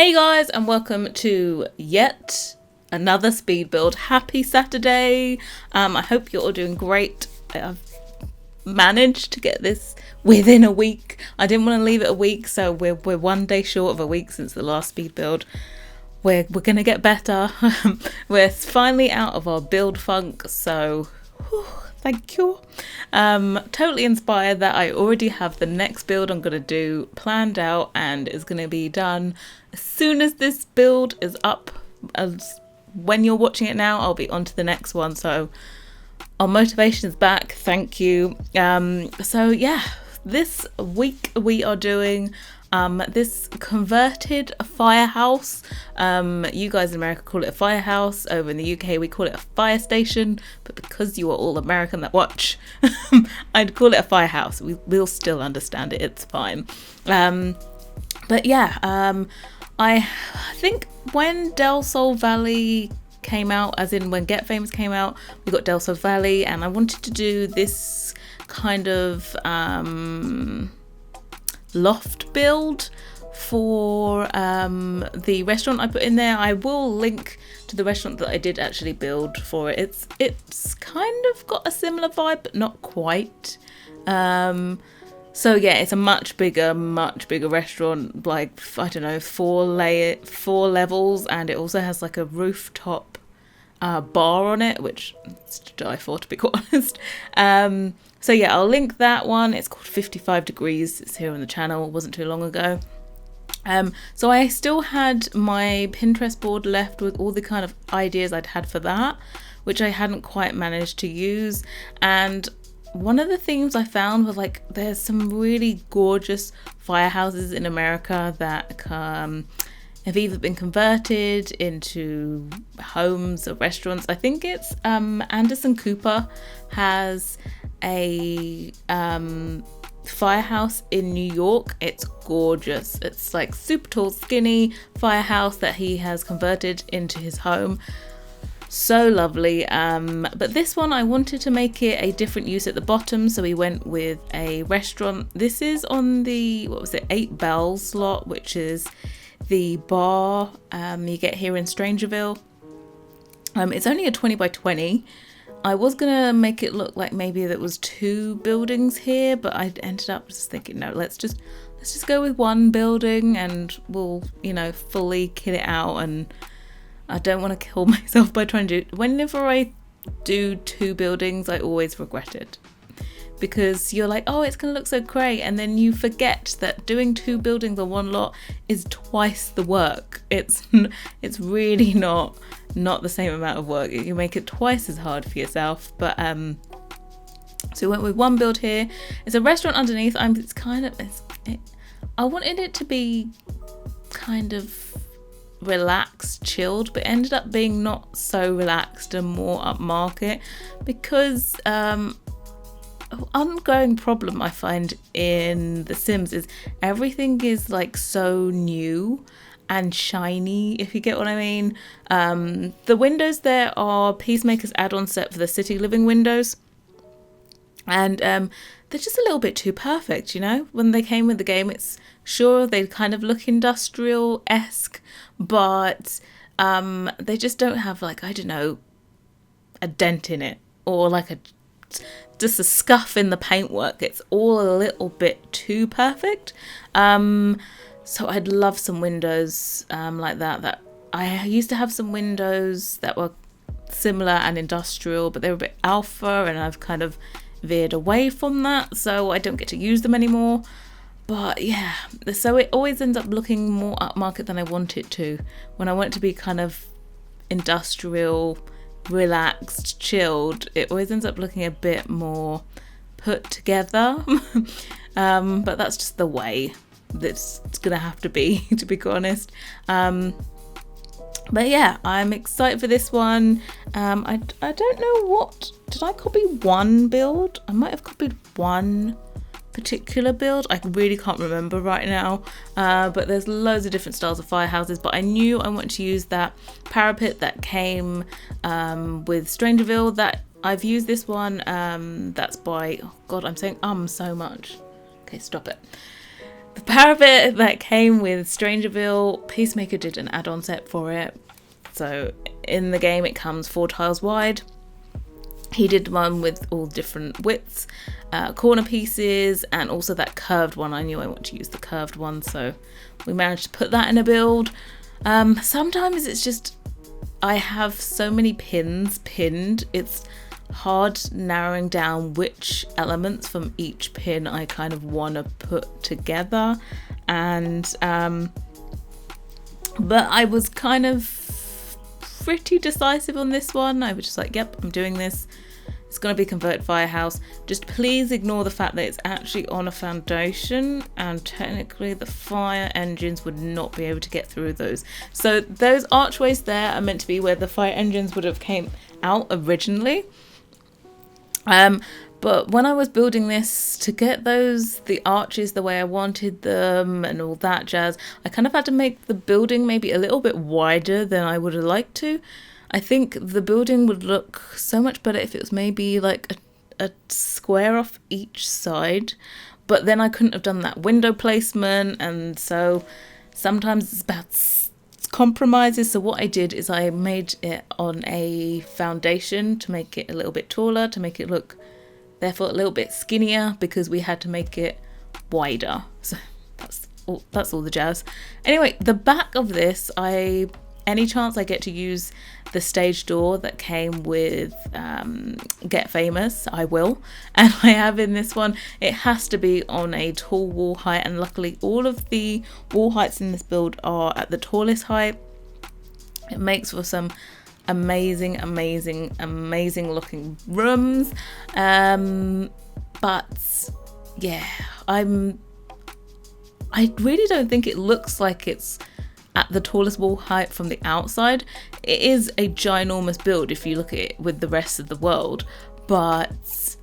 Hey guys, and welcome to yet another speed build. Happy Saturday. I hope you're all doing great. I've managed to get this within a week. I didn't want to leave it a week, so we're 1 day short of a week since the last speed build. We're gonna get better. We're finally out of our build funk, so thank you. Totally inspired that I already have the next build I'm gonna do planned out, and it's gonna be done as soon as this build is up. As when you're watching it now, I'll be on to the next one. So our motivation's back. Thank you. So yeah, this week we are doing this converted firehouse. You guys in America call it a firehouse. Over in the UK we call it a fire station, but because you are all American that watch, I'd call it a firehouse. We'll still understand it, it's fine. But yeah, I think when Del Sol Valley came out, as in when Get Famous came out, we got Del Sol Valley, and I wanted to do this kind of loft build for the restaurant I put in there. I will link to the restaurant that I did actually build for it. It's kind of got a similar vibe, but not quite. So yeah, it's a much bigger restaurant, like, I don't know, 4 levels, and it also has like a rooftop bar on it, which is to die for, to be quite honest. So yeah, I'll link that one. It's called 55 Degrees. It's here on the channel. It wasn't too long ago. So I still had my Pinterest board left with all the kind of ideas I'd had for that, which I hadn't quite managed to use. And one of the themes I found was, like, there's some really gorgeous firehouses in America that have either been converted into homes or restaurants. I think it's Anderson Cooper has a firehouse in New York. It's gorgeous. It's like super tall, skinny firehouse that he has converted into his home. So lovely. But this one, I wanted to make it a different use at the bottom, so we went with a restaurant. This is on the 8 Bells lot, which is the bar you get here in StrangerVille. It's only a 20 by 20. I was gonna make it look like maybe there was 2 buildings here, but I ended up just thinking, no, let's just go with 1 building, and we'll, fully kit it out. And I don't want to kill myself by trying to do. Whenever I do 2 buildings, I always regret it, because you're like, oh, it's gonna look so great, and then you forget that doing 2 buildings on 1 lot is twice the work. It's really not the same amount of work. You make it twice as hard for yourself. But so we went with 1 build here. It's a restaurant underneath. I wanted it to be kind of relaxed, chilled, but ended up being not so relaxed and more upmarket, because ongoing problem I find in The Sims is everything is like so new and shiny, if you get what I mean. The windows there are Peacemaker's add-on set for the city living windows, and they're just a little bit too perfect, when they came with the game. It's sure they kind of look industrial-esque, but they just don't have, like, I don't know, a dent in it, or like just a scuff in the paintwork. It's all a little bit too perfect. So I'd love some windows like that I used to have some windows that were similar and industrial, but they were a bit alpha, and I've kind of veered away from that, so I don't get to use them anymore. But yeah, so it always ends up looking more upmarket than I want it to. When I want it to be kind of industrial, relaxed, chilled, it always ends up looking a bit more put together. But that's just the way that's gonna have to be, to be honest. But yeah, I'm excited for this one. I don't know what, did I copy 1 build? I might have copied 1 particular build. I really can't remember right now. But there's loads of different styles of firehouses, but I knew I wanted to use that parapet that came with StrangerVille. That I've used this one. That's by, oh god, I'm saying so much. Okay, stop it. The parapet that came with StrangerVille, Peacemaker did an add-on set for it. So in the game it comes 4 tiles wide. He did one with all different widths, corner pieces, and also that curved one. I knew I wanted to use the curved one, so we managed to put that in a build. Sometimes it's just, I have so many pins pinned, it's hard narrowing down which elements from each pin I kind of want to put together. And but I was kind of pretty decisive on this one. I was just like, yep, I'm doing this. It's going to be converted Firehouse. Just please ignore the fact that it's actually on a foundation, and technically the fire engines would not be able to get through those. So those archways there are meant to be where the fire engines would have came out originally. But when I was building this, to get the arches the way I wanted them and all that jazz, I kind of had to make the building maybe a little bit wider than I would have liked to. I think the building would look so much better if it was maybe like a square off each side, but then I couldn't have done that window placement, and so sometimes it's about compromises. So what I did is I made it on a foundation to make it a little bit taller, to make it look therefore a little bit skinnier, because we had to make it wider. So that's all the jazz. Anyway, the back of this, any chance I get to use the stage door that came with Get Famous, I will. And I have in this one, it has to be on a tall wall height, and luckily all of the wall heights in this build are at the tallest height. It makes for some amazing looking rooms. But yeah, I really don't think it looks like it's at the tallest wall height from the outside. It is a ginormous build if you look at it with the rest of the world, but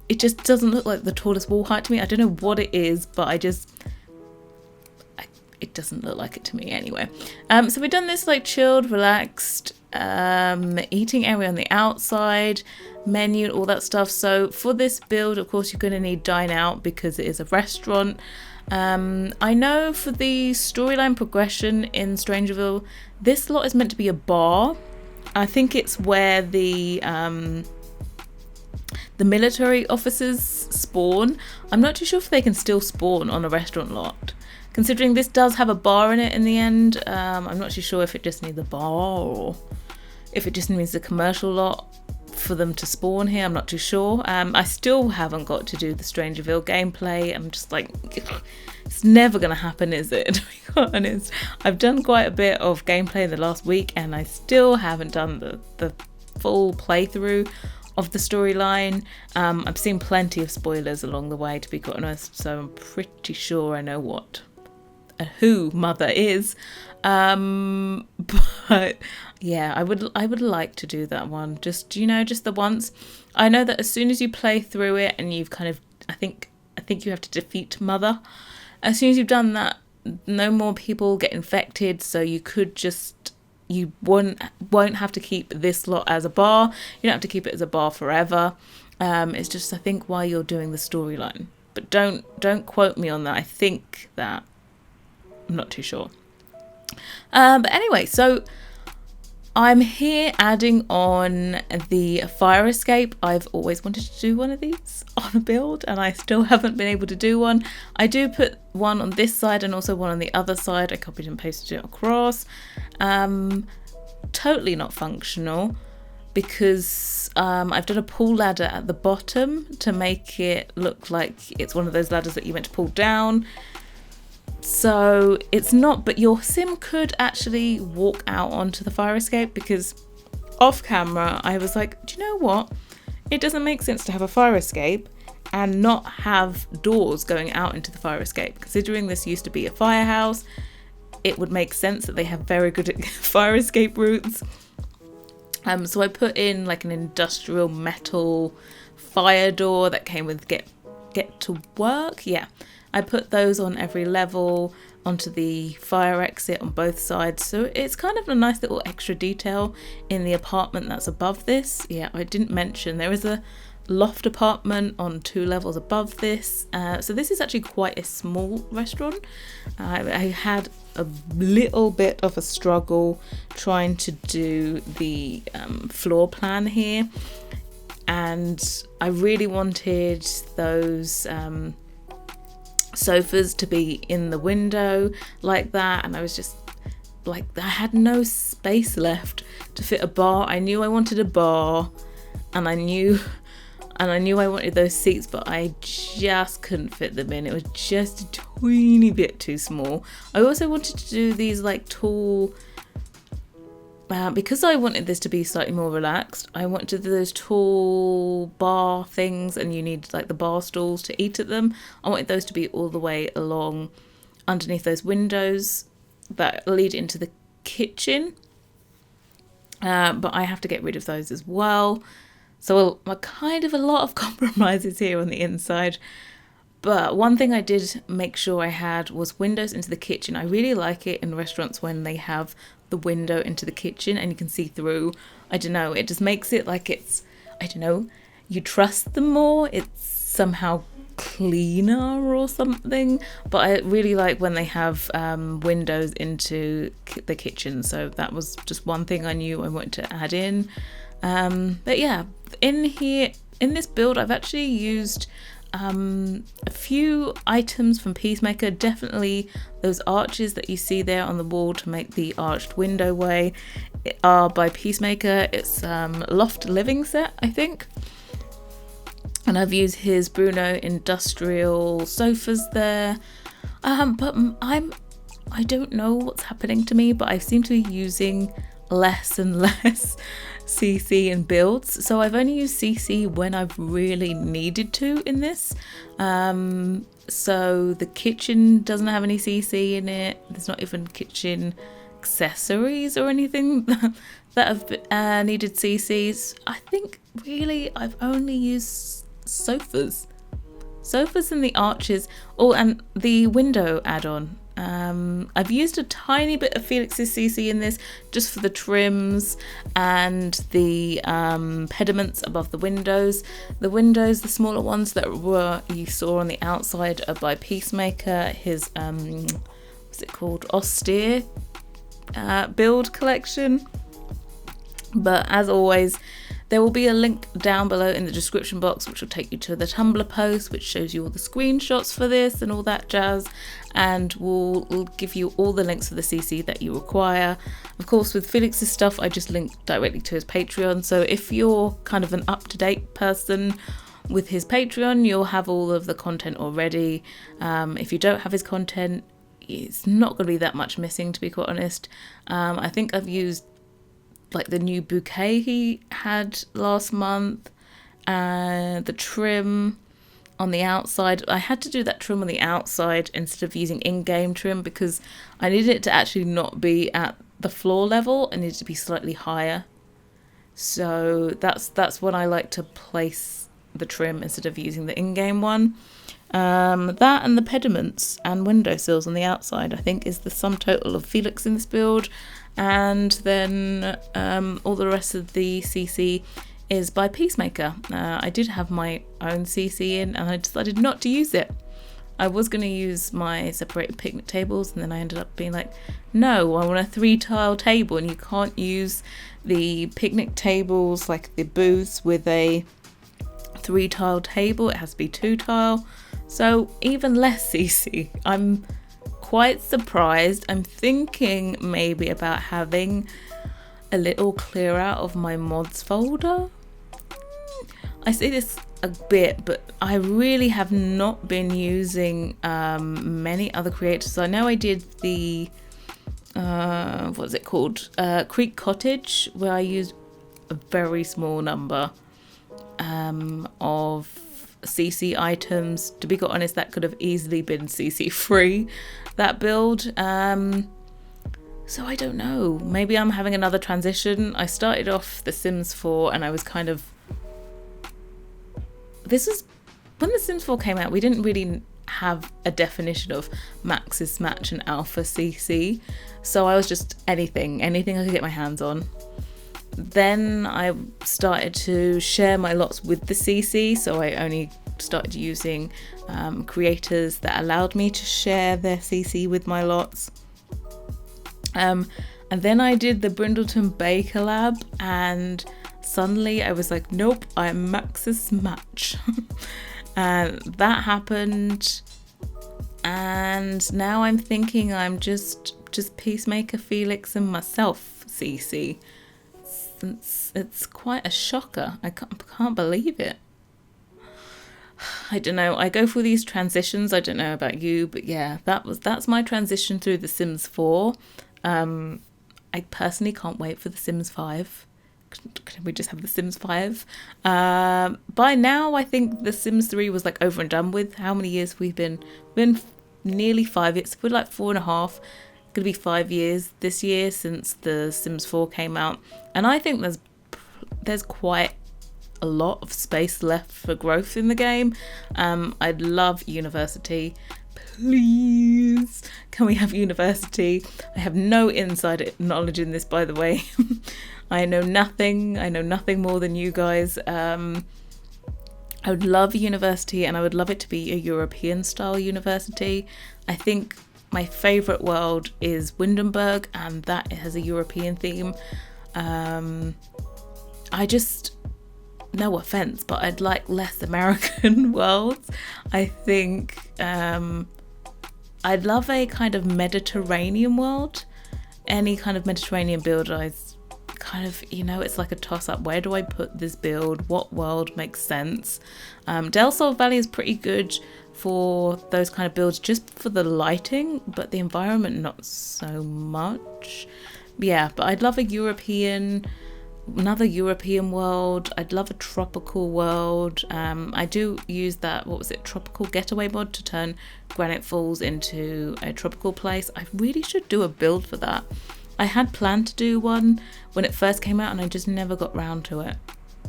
it just doesn't look like the tallest wall height to me. I don't know what it is, but it doesn't look like it to me anyway. So we've done this like chilled, relaxed eating area on the outside, menu, all that stuff. So for this build, of course, you're going to need dine out because it is a restaurant. I know for the storyline progression in StrangerVille, this lot is meant to be a bar. I think it's where the military officers spawn. I'm not too sure if they can still spawn on a restaurant lot. Considering this does have a bar in it in the end, I'm not too sure if it just needs a bar or if it just needs a commercial lot for them to spawn here. I'm not too sure. I still haven't got to do the StrangerVille gameplay. I'm just like, it's never gonna happen, is it? To be quite honest, I've done quite a bit of gameplay in the last week, and I still haven't done the full playthrough of the storyline. I've seen plenty of spoilers along the way, to be quite honest, so I'm pretty sure I know what and who Mother is. But yeah, I would like to do that one, just the once. I know that as soon as you play through it and you've kind of, I think you have to defeat Mother. As soon as you've done that, no more people get infected, so you won't have to keep this lot as a bar. You don't have to keep it as a bar forever. It's just, I think, while you're doing the storyline, but don't quote me on that. I think that, I'm not too sure. But anyway, so I'm here adding on the fire escape. I've always wanted to do one of these on a build, and I still haven't been able to do one. I do put one on this side and also one on the other side. I copied and pasted it across. Totally not functional, because I've done a pull ladder at the bottom to make it look like it's one of those ladders that you meant to pull down. So it's not, but your sim could actually walk out onto the fire escape, because off camera I was like, do you know what? It doesn't make sense to have a fire escape and not have doors going out into the fire escape. Considering this used to be a firehouse, it would make sense that they have very good fire escape routes. So I put in like an industrial metal fire door that came with get to work. Yeah. I put those on every level onto the fire exit on both sides. So it's kind of a nice little extra detail in the apartment that's above this. Yeah, I didn't mention there is a loft apartment on 2 levels above this. So this is actually quite a small restaurant. I had a little bit of a struggle trying to do the floor plan here, and I really wanted those sofas to be in the window like that, and I was just like, I had no space left to fit a bar. I knew I wanted a bar, and I knew I wanted those seats, but I just couldn't fit them in. It was just a teeny bit too small. I also wanted to do these like tall, because I wanted this to be slightly more relaxed, I wanted those tall bar things, and you need like the bar stools to eat at them. I wanted those to be all the way along underneath those windows that lead into the kitchen. But I have to get rid of those as well. So kind of a lot of compromises here on the inside. But one thing I did make sure I had was windows into the kitchen. I really like it in restaurants when they have the window into the kitchen and you can see through. I don't know, it just makes it like it's, I don't know, you trust them more. It's somehow cleaner or something. But I really like when they have windows into the kitchen. So that was just one thing I knew I wanted to add in. But yeah, in this build, I've actually used a few items from Peacemaker. Definitely those arches that you see there on the wall to make the arched window way are by Peacemaker. It's Loft living set, I think. And I've used his Bruno industrial sofas there. But I don't know what's happening to me, but I seem to be using less and less CC in builds. So I've only used CC when I've really needed to in this. So the kitchen doesn't have any CC in it. There's not even kitchen accessories or anything that have needed CCs. I think really I've only used sofas and the arches. Oh, and the window add-on. I've used a tiny bit of Felix's CC in this just for the trims and the pediments above the windows. The windows, the smaller ones that you saw on the outside, are by Peacemaker, his what's it called, austere build collection. But as always, there will be a link down below in the description box which will take you to the Tumblr post which shows you all the screenshots for this and all that jazz, and will give you all the links for the CC that you require. Of course, with Felix's stuff I just link directly to his Patreon, so if you're kind of an up-to-date person with his Patreon, you'll have all of the content already. If you don't have his content, it's not going to be that much missing, to be quite honest. I think I've used like the new bouquet he had last month, the trim on the outside. I had to do that trim on the outside instead of using in-game trim because I needed it to actually not be at the floor level. I needed to be slightly higher. So that's when I like to place the trim instead of using the in-game one. That and the pediments and windowsills on the outside I think is the sum total of Felix in this build. And then all the rest of the CC is by Peacemaker. I did have my own CC in and I decided not to use it. I was going to use my separated picnic tables, and then I ended up being like, no, I want a 3-tile table, and you can't use the picnic tables like the booths with a 3-tile table. It has to be 2-tile. So even less CC. I'm quite surprised. I'm thinking maybe about having a little clear out of my mods folder. I say this a bit, but I really have not been using many other creators. I know I did the what's it called, Creek Cottage, where I used a very small number of CC items. To be quite honest, that could have easily been CC free, that build. So I don't know, maybe I'm having another transition. I started off The Sims 4 and I was kind of, this is when The Sims 4 came out, we didn't really have a definition of Max's Match and Alpha CC, so I was just anything I could get my hands on. Then I started to share my lots with the CC, so I only started using creators that allowed me to share their CC with my lots. And then I did the Brindleton Bay collab, and suddenly I was like, nope, I'm Max's match. And that happened, and now I'm thinking I'm just Peacemaker, Felix and myself CC. It's quite a shocker. I can't believe it. I don't know, I go through these transitions. I don't know about you, but yeah, that's my transition through The Sims 4. I personally can't wait for The Sims 5. Can we just have The Sims 5? By now, I think The Sims 3 was like over and done with. How many years we've been nearly 5 years. We're like 4.5. Gonna be 5 years this year since The Sims 4 came out, and I think there's quite a lot of space left for growth in the game. I'd love university. Please, can we have university? I have no inside knowledge in this, by the way. I know nothing more than you guys. I would love a university, and I would love it to be a European style university. I think my favourite world is Windenburg, and that has a European theme. I just, no offence, but I'd like less American worlds. I think I'd love a kind of Mediterranean world. Any kind of Mediterranean build, I kind of, it's like a toss-up. Where do I put this build? What world makes sense? Del Sol Valley is pretty good for those kind of builds, just for the lighting, but the environment not so much. Yeah, but I'd love another European world. I'd love a tropical world. I do use that, tropical getaway mod to turn Granite Falls into a tropical place. I really should do a build for that. I had planned to do one when it first came out, and I just never got round to it.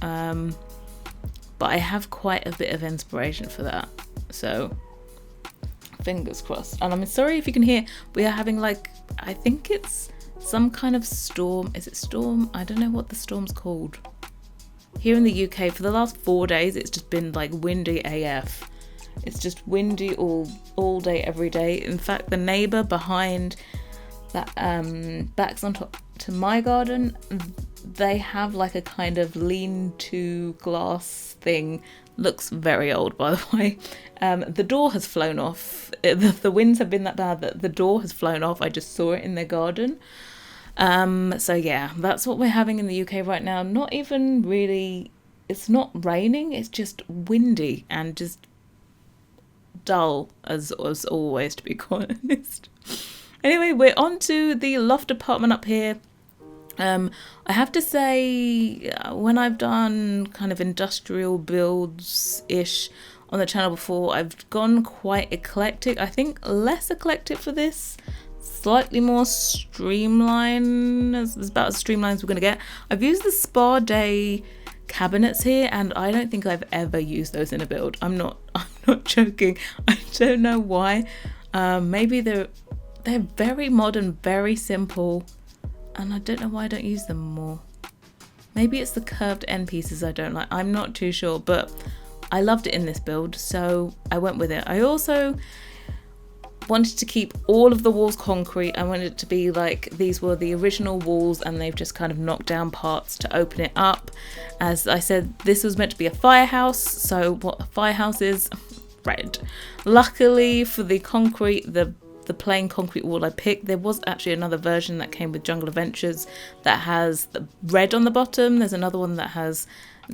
But I have quite a bit of inspiration for that, so fingers crossed. And I'm sorry if you can hear, we are having I think it's some kind of storm. Is it storm? I don't know what the storm's called. Here in the UK, for the last 4 days, it's just been windy AF. It's just windy all day, every day. In fact, the neighbour behind that backs onto my garden, they have a kind of lean-to glass thing. Looks very old, by the way. The door has flown off. The winds have been that bad that the door has flown off. I just saw it in their garden. So yeah, that's what we're having in the UK right now. Not even really, it's not raining, it's just windy and just dull as always, to be quite honest. Anyway, we're on to the loft apartment up here. I have to say, when I've done kind of industrial builds-ish on the channel before, I've gone quite eclectic. I think less eclectic for this. Slightly more streamlined. It's about as streamlined as we're going to get. I've used the Spa Day cabinets here, and I don't think I've ever used those in a build. I'm not joking. I don't know why. Maybe they're very modern, very simple, and I don't know why I don't use them more. Maybe it's the curved end pieces I don't like. I'm not too sure, but I loved it in this build, so I went with it. I also wanted to keep all of the walls concrete. I wanted it to be these were the original walls, and they've just kind of knocked down parts to open it up. As I said, this was meant to be a firehouse, so what a firehouse is, red. Luckily for the concrete, the plain concrete wall I picked, there was actually another version that came with Jungle Adventures that has the red on the bottom. There's another one that has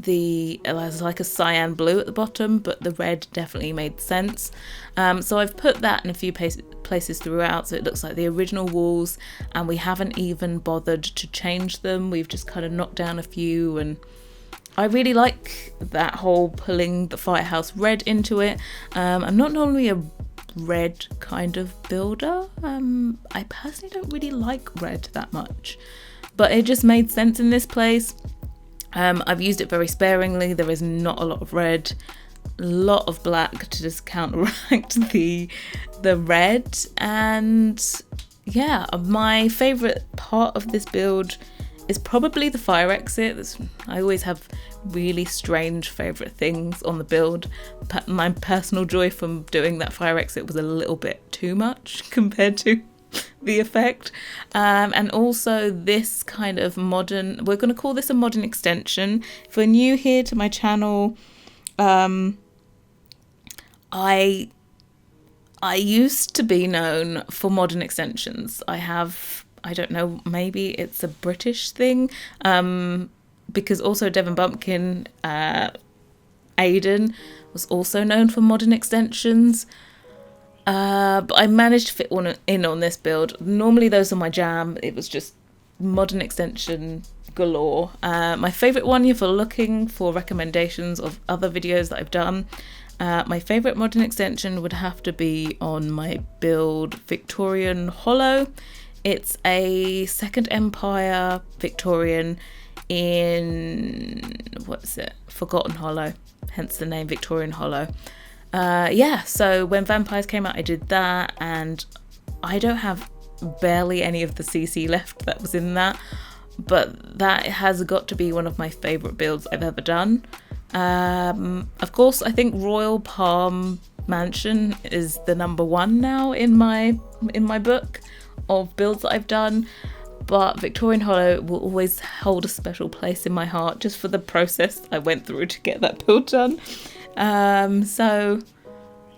a cyan blue at the bottom, but the red definitely made sense. So I've put that in a few places throughout, so it looks like the original walls, and we haven't even bothered to change them. We've just kind of knocked down a few, and I really like that whole pulling the firehouse red into it. I'm not normally a red kind of builder. I personally don't really like red that much, but it just made sense in this place. I've used it very sparingly. There is not a lot of red, a lot of black to just counteract the red. And yeah, my favourite part of this build is probably the fire exit. I always have really strange favourite things on the build. My personal joy from doing that fire exit was a little bit too much compared to the effect. And also this kind of modern, we're going to call this a modern extension. If you're new here to my channel, I used to be known for modern extensions. I don't know, maybe it's a British thing, because also Devon Bumpkin, Aiden, was also known for modern extensions. But I managed to fit one in on this build. Normally those are my jam. It was just modern extension galore. My favourite one, if you're looking for recommendations of other videos that I've done, my favourite modern extension would have to be on my build Victorian Hollow. It's a Second Empire Victorian in, Forgotten Hollow, hence the name Victorian Hollow. So when Vampires came out, I did that, and I don't have barely any of the CC left that was in that, but that has got to be one of my favourite builds I've ever done. Of course, I think Royal Palm Mansion is the number one now in my book of builds that I've done, but Victorian Hollow will always hold a special place in my heart just for the process I went through to get that build done. So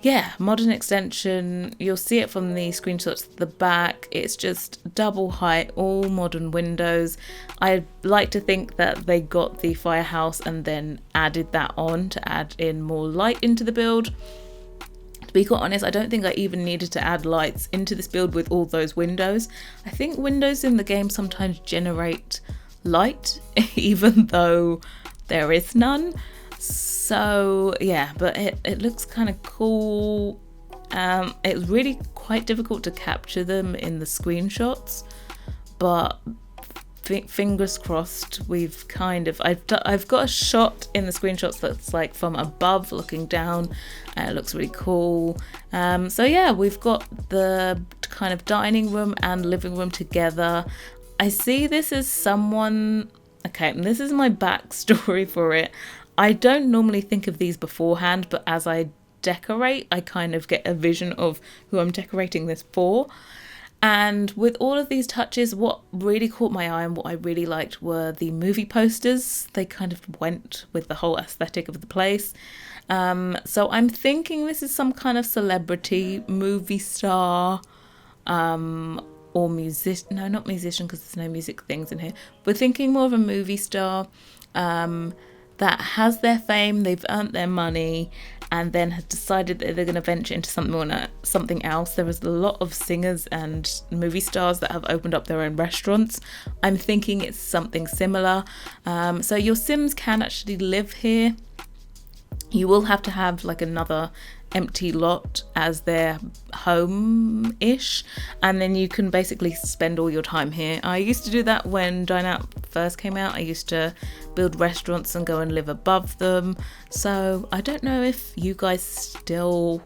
yeah, modern extension, you'll see it from the screenshots at the back. It's just double height, all modern windows. I like to think that they got the Firehouse and then added that on to add in more light into the build. To be quite honest, I don't think I even needed to add lights into this build with all those windows. I think windows in the game sometimes generate light, even though there is none. So yeah, but it looks kind of cool. It was really quite difficult to capture them in the screenshots, but fingers crossed, we've kind of, I've got a shot in the screenshots that's like from above looking down, and it looks really cool. So yeah, we've got the kind of dining room and living room together. I see this as someone, okay, and this is my backstory for it. I don't normally think of these beforehand, but as I decorate, I kind of get a vision of who I'm decorating this for. And with all of these touches, what really caught my eye and what I really liked were the movie posters. They kind of went with the whole aesthetic of the place. So I'm thinking this is some kind of celebrity, movie star, or musician. No, not musician, because there's no music things in here. We're thinking more of a movie star that has their fame, they've earned their money, and then has decided that they're going to venture into something else. There is a lot of singers and movie stars that have opened up their own restaurants. I'm thinking it's something similar. So your Sims can actually live here. You will have to have like another empty lot as their home-ish, and then you can basically spend all your time here. I used to do that when Dine Out first came out. I used to build restaurants and go and live above them. So I don't know if you guys still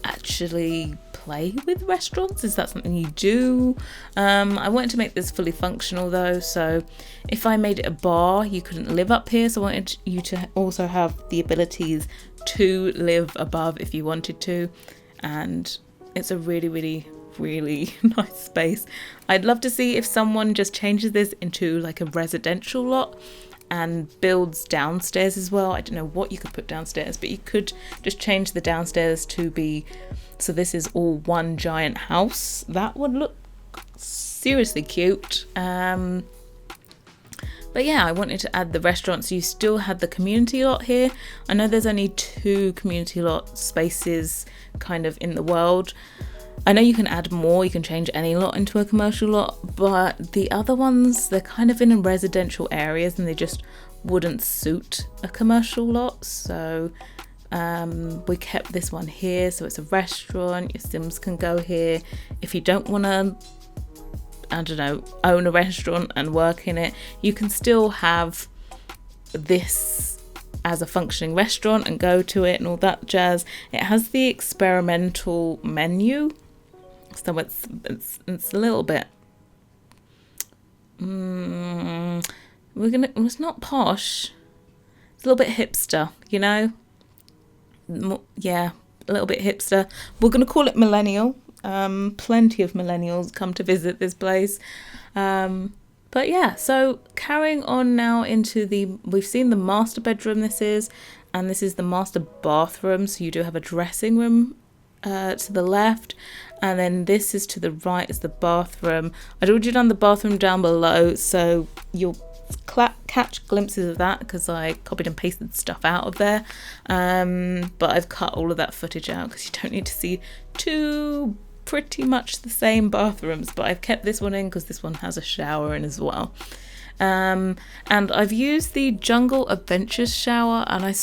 actually play with restaurants. Is that something you do? I wanted to make this fully functional though, so if I made it a bar, you couldn't live up here, so I wanted you to also have the abilities to live above if you wanted to, and it's a really, really, really nice space. I'd love to see if someone just changes this into like a residential lot and builds downstairs as well. I don't know what you could put downstairs, but you could just change the downstairs to be, so this is all one giant house. That would look seriously cute. But yeah, I wanted to add the restaurants. You still had the community lot here. I know there's only 2 community lot spaces kind of in the world. I know you can add more, you can change any lot into a commercial lot, but the other ones, they're kind of in residential areas and they just wouldn't suit a commercial lot. So we kept this one here, so it's a restaurant. Your Sims can go here. If you don't want to, I don't know, own a restaurant and work in it, you can still have this as a functioning restaurant and go to it and all that jazz. It has the experimental menu, so it's a little bit It's not posh. It's a little bit hipster, you know? Yeah, a little bit hipster. We're gonna call it millennial. Plenty of millennials come to visit this place. But yeah, so carrying on now into we've seen the master bedroom this is, and this is the master bathroom. So you do have a dressing room to the left, and then this is to the right is the bathroom. I'd already done the bathroom down below, so you'll catch glimpses of that because I copied and pasted stuff out of there. But I've cut all of that footage out because you don't need to see two pretty much the same bathrooms, but I've kept this one in because this one has a shower in as well. And I've used the Jungle Adventures shower, and I've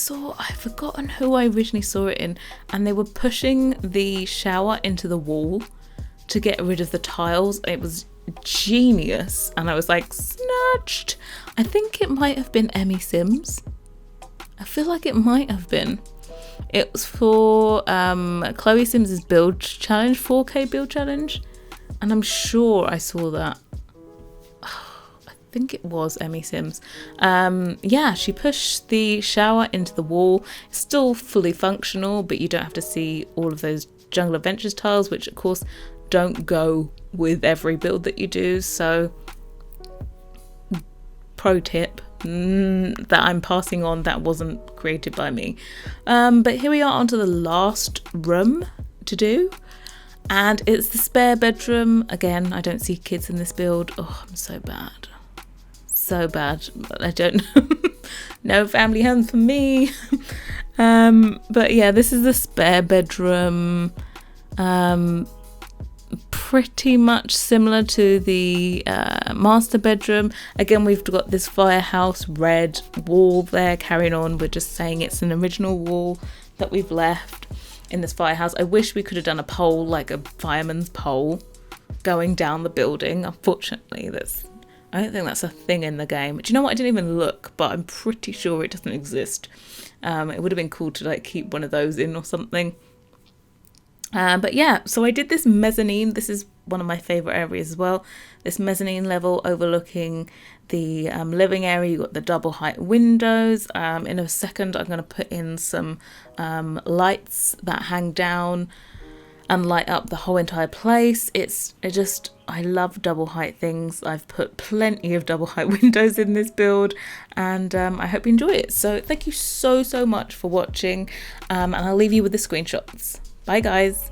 forgotten who I originally saw it in, and they were pushing the shower into the wall to get rid of the tiles. It was genius, and I was like, snatched. I think it might have been Emmy Sims. I feel like it might have been. It was for Chloe Sims's build challenge, 4K build challenge, and I'm sure I saw that. I think it was Emmy Sims. Yeah, she pushed the shower into the wall. It's still fully functional, but you don't have to see all of those Jungle Adventures tiles, which of course don't go with every build that you do. So pro tip that I'm passing on, that wasn't created by me. But here we are onto the last room to do, and it's the spare bedroom. Again, I don't see kids in this build. Oh, I'm so bad. I don't no family homes for me. But yeah, this is the spare bedroom. Pretty much similar to the master bedroom. Again, we've got this Firehouse red wall there carrying on. We're just saying it's an original wall that we've left in this firehouse. I wish we could have done a pole, like a fireman's pole going down the building. Unfortunately, I don't think that's a thing in the game. Do you know what? I didn't even look, but I'm pretty sure it doesn't exist. It would have been cool to like keep one of those in or something. But yeah, so I did this mezzanine. This is one of my favourite areas as well. This mezzanine level overlooking the living area. You've got the double height windows. In a second, I'm going to put in some lights that hang down and light up the whole entire place. I love double height things. I've put plenty of double height windows in this build, and I hope you enjoy it. So thank you so much for watching, and I'll leave you with the screenshots. Bye guys.